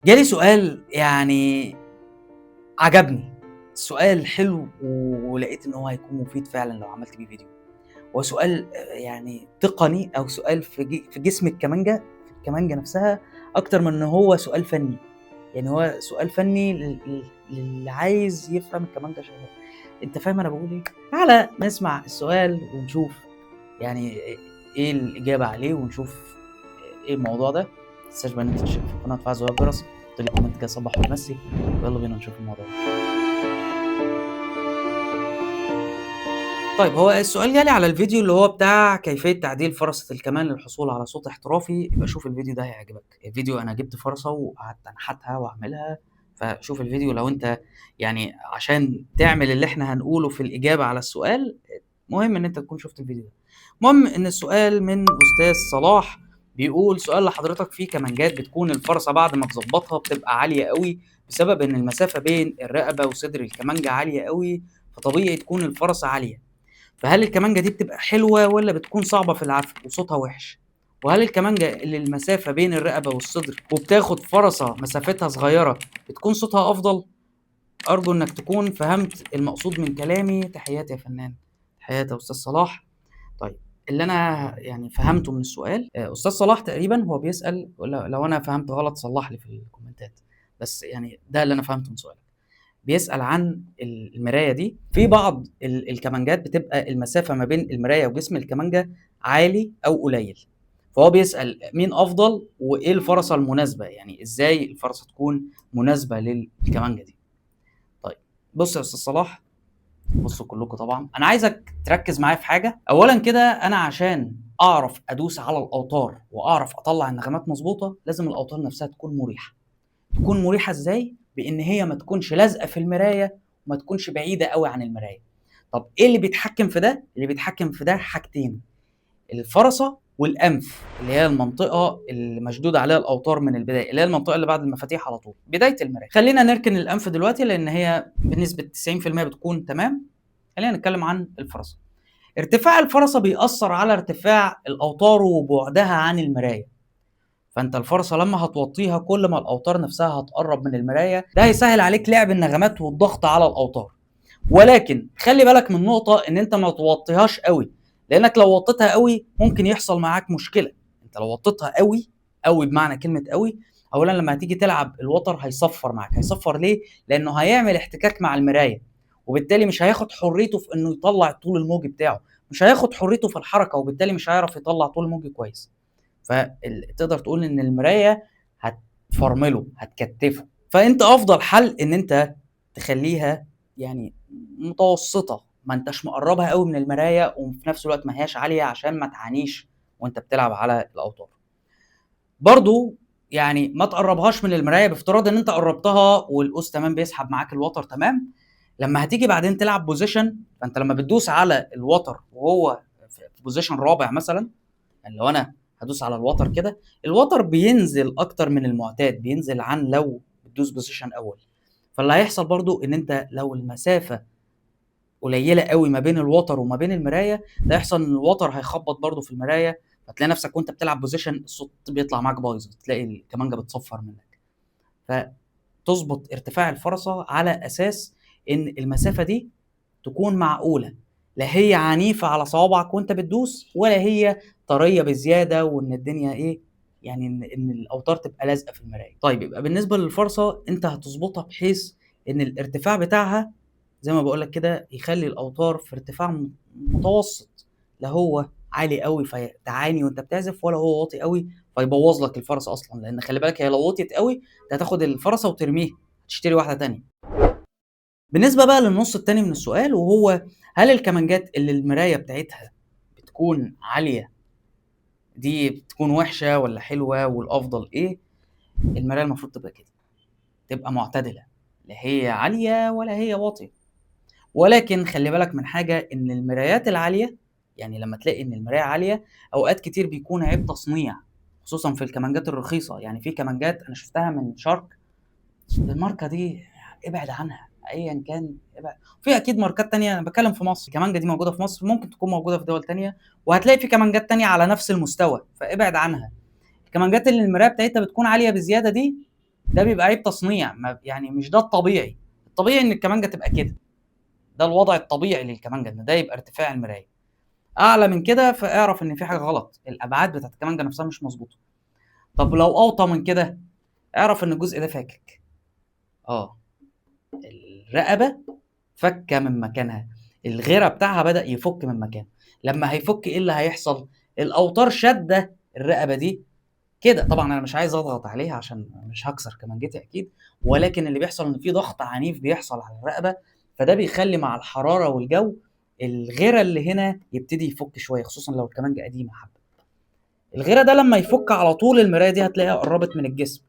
جالي سؤال يعني عجبني، السؤال حلو ولقيت إن هو هيكون مفيد فعلًا لو عملت بيه فيديو. هو سؤال يعني تقني أو سؤال في جسم الكمانجة، في الكمانجة نفسها أكتر من إن هو سؤال فني، يعني هو سؤال فني للي عايز يفهم الكمانجة شغالة. أنت فاهم أنا باقول إيه؟ تعالَ نسمع السؤال ونشوف يعني إيه الإجابة عليه ونشوف إيه الموضوع ده. ما تنساش بقى إن أنت تشترك في القناة وتفعل زر الجرس، حُط لي كومنت كده صبّح وتمسي، ويالّا بينا نشوف الموضوع ده. طيب هو السؤال جالي على الفيديو اللي هو بتاع كيفية تعديل فرسة الكمان للحصول على صوت احترافي، يبقى شوف الفيديو ده هيعجبك. الفيديو أنا جِبت فرسة وقعدت أنحتها وأعملها، فشوف الفيديو لو أنت يعني عشان تعمل اللي إحنا هنقوله في الإجابة على السؤال، مهم إن أنت تكون شُفت الفيديو ده. المهم إن السؤال من أستاذ صلاح بيقول: سؤال لحضرتك، في كمانجات بتكون الفرسة بعد ما تضبّطها بتبقى عالية أوي، بسبب إن المسافة بين الرقبة وصدر الكمانجة عالية أوي، فطبيعي تكون الفرسة عالية. فهل الكمانجة دي بتبقى حلوة والّا بتكون صعبة في العزف وصوتها وِحِش؟ وهل الكمانجة اللي المسافة بين الرقبة والصدر وبتاخد فرَسة مسافتها صغيرة بتكون صوتها أفضل؟ أرجو إنك تكون فهمت المقصود من كلامي، تحياتي يا فنان. تحياتي يا أستاذ صلاح. طيب اللي أنا يعني فهمته من السؤال، أستاذ صلاح تقريبًا هو بيسأل، لو أنا فهمت غلط صلّح لي في الكومنتات، بس يعني ده اللي أنا فهمته من سؤالك. بيسأل عن المراية دي. في بعض الكمانجات بتبقى المسافة ما بين المراية وجسم الكمانجة عالي أو قليل، فهو بيسأل مين أفضل وإيه الفرصة المناسبة، يعني إزاي الفرصة تكون مناسبة للكمانجة دي. طيب بُص يا أستاذ صلاح، بُصّوا كلّكم طبعًا، أنا عايزك تركّز معايا في حاجة. أولًا كده أنا عشان أعرف أدوس على الأوتار وأعرف أطلّع النغمات مضبوطة، لازم الأوتار نفسها تكون مريحة. تكون مريحة إزاي؟ بإن هي ما تكونش لازقة في المراية وما تكونش بعيدة أوي عن المراية. طب إيه اللي بيتحكم في ده؟ اللي بيتحكم في ده حاجتين: الفرسة والأنف، اللي هي المنطقة اللي مشدود عليها الأوتار من البداية، اللي هي المنطقة اللي بعد المفاتيح على طول، بداية المراية. خلّينا نركن الأنف دلوقتي لإن هي بنسبة 90% بتكون تمام. خلّينا نتكلم عن الفرسة. ارتفاع الفرسة بيأثّر على ارتفاع الأوتار وبُعدها عن المراية. فأنت الفرصة لمّا هتوطّيها كل ما الأوتار نفسها هتقرّب من المراية، ده هيسهّل عليك لعب النغمات والضغط على الأوتار. ولكن خلّي بالك من نقطة، إن أنت ما توطّيهاش أوي، لإنّك لو وطّيتها أوي ممكن يحصل معاك مشكلة. أنت لو وطّيتها أوي، أوي بمعنى كلمة أوي، أولًا لمّا هتيجي تلعب الوتر هيصفّر معاك. هيصفّر ليه؟ لإنه هيعمل احتكاك مع المراية، وبالتالي مش هياخد حريته في إنه يطلّع الطول الموجي بتاعه، مش هياخد حريته في الحركة، وبالتالي مش هيعرف يطلّع طول موجي كويس. تقدر تقول إن المراية هتفرمله، هتكتفه. فأنت أفضل حل إن أنت تخلّيها يعني متوسطة، ما أنتاش مقرّبها أوي من المراية وفي نفس الوقت ما هياش عالية عشان ما تعانيش وأنت بتلعب على الأوتار. برضه يعني ما تقرّبهاش من المراية بافتراض إن أنت قرّبتها والقوس تمام بيسحب معاك الوتر تمام. لمّا هتيجي بعدين تلعب position، فأنت لمّا بتدوس على الوتر وهو في position رابع مثلًا، يعني لو أنا هادوس على الوتر كده، الوتر بينزل أكتر من المعتاد، بينزل عن لو بتدوس position أول. فاللي هيحصل برضه إن أنت لو المسافة قليلة أوي ما بين الوتر وما بين المراية، ده هيحصل إن الوتر هيخبّط برضه في المراية، فتلاقي نفسك وأنت بتلعب position الصوت بيطلع معاك بايظ، تلاقي الكمانجة بتصفّر منك. فتضبط ارتفاع الفرصة على أساس إن المسافة دي تكون معقولة، لا هي عنيفة على صوابعك وأنت بتدوس، ولا هي طرية بزيادة وإن الدنيا إيه، يعني إن الأوتار تبقى لازقة في المراية. طيب يبقى بالنسبة للفرصة أنت هتضبطها بحيث إن الارتفاع بتاعها زي ما باقول لك كده يخلّي الأوتار في ارتفاع متوسط، لا هو عالي أوي فتعاني وأنت بتعزف، ولا هو واطي أوي فيبوّظ لك الفرصة أصلًا، لإن خلّي بالك هي لو وطيت أوي أنت هتاخد الفرصة وترميها، تشتري واحدة تانية. بالنسبة بقى للنُص التاني من السؤال، وهو هل الكمانجات اللي المراية بتاعتها بتكون عالية دي بتكون وحشة والّا حلوة والأفضل إيه؟ المراية المفروض تبقى كده، تبقى معتدلة، لا هي عالية ولا هي واطية. ولكن خلّي بالك من حاجة، إن المرايات العالية، يعني لمّا تلاقي إن المراية عالية، أوقات كتير بيكون عيب تصنيع، خصوصًا في الكمانجات الرخيصة. يعني في كمانجات أنا شُفتها من Shark، الماركة دي ابعد عنها، أيًا كان ابعد. في أكيد ماركات تانية، أنا باتكلم في مصر، الكمانجة دي موجودة في مصر، ممكن تكون موجودة في دول تانية، وهتلاقي في كمانجات تانية على نفس المستوى، فابعد عنها. الكمانجات اللي المراية بتاعتها بتكون عالية بزيادة دي ده بيبقى عيب تصنيع، يعني مش ده الطبيعي. الطبيعي ان الكمانجه تبقى كده، ده الوضع الطبيعي للكمانجه، ان ده يبقى ارتفاع المرايه. اعلى من كده فاعرف ان في حاجه غلط، الابعاد بتاعت الكمانجه نفسها مش مظبوطه. طب لو اوطى من كده، اعرف ان الجزء ده فاكك. اه، الرقبه فكه من مكانها، الغيره بتاعها بدا يفك من مكانه. لما هيفك ايه اللي هيحصل؟ الاوتار شاده الرقبه دي كده. طبعا انا مش عايز اضغط عليها عشان مش هكسر كمانجتي اكيد، ولكن اللي بيحصل ان في ضغط عنيف بيحصل على الرقبه، فده بيخلي مع الحراره والجو الغيره اللي هنا يبتدي يفك شويه، خصوصا لو الكمانجه قديمه حبه. الغيره ده لما يفك على طول المرايه دي هتلاقيها قربت من الجسم،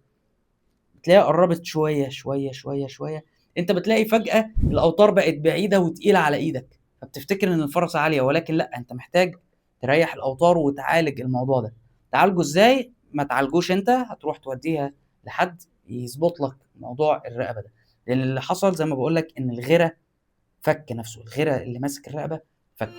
بتلاقيها قربت شويه شويه شويه شويه. انت بتلاقي فجاه الاوتار بقت بعيده وتقيله على ايدك، فبتفتكر ان الفرصه عاليه، ولكن لا، انت محتاج تريح الاوتار وتعالج الموضوع ده. تعالجه ازاي؟ ما تعالجوش انت، هتروح توديها لحد يظبط لك موضوع الرقبه ده، لان اللي حصل زي ما بقول لك ان الغيره فك نفسه، الغيره اللي ماسك الرقبه فك.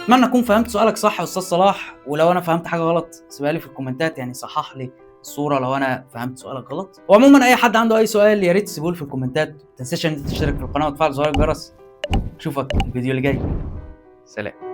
اتمنى اكون فهمت سؤالك صح يا استاذ صلاح، ولو انا فهمت حاجه غلط سيبها لي في الكومنتات، يعني صحح لي الصوره لو انا فهمت سؤالك غلط. وعموما اي حد عنده اي سؤال يا ريت تسيبه لي في الكومنتات، ما تنساش ان انت تشترك في القناه وتفعل زر الجرس. اشوفك الفيديو اللي جاي. سلام.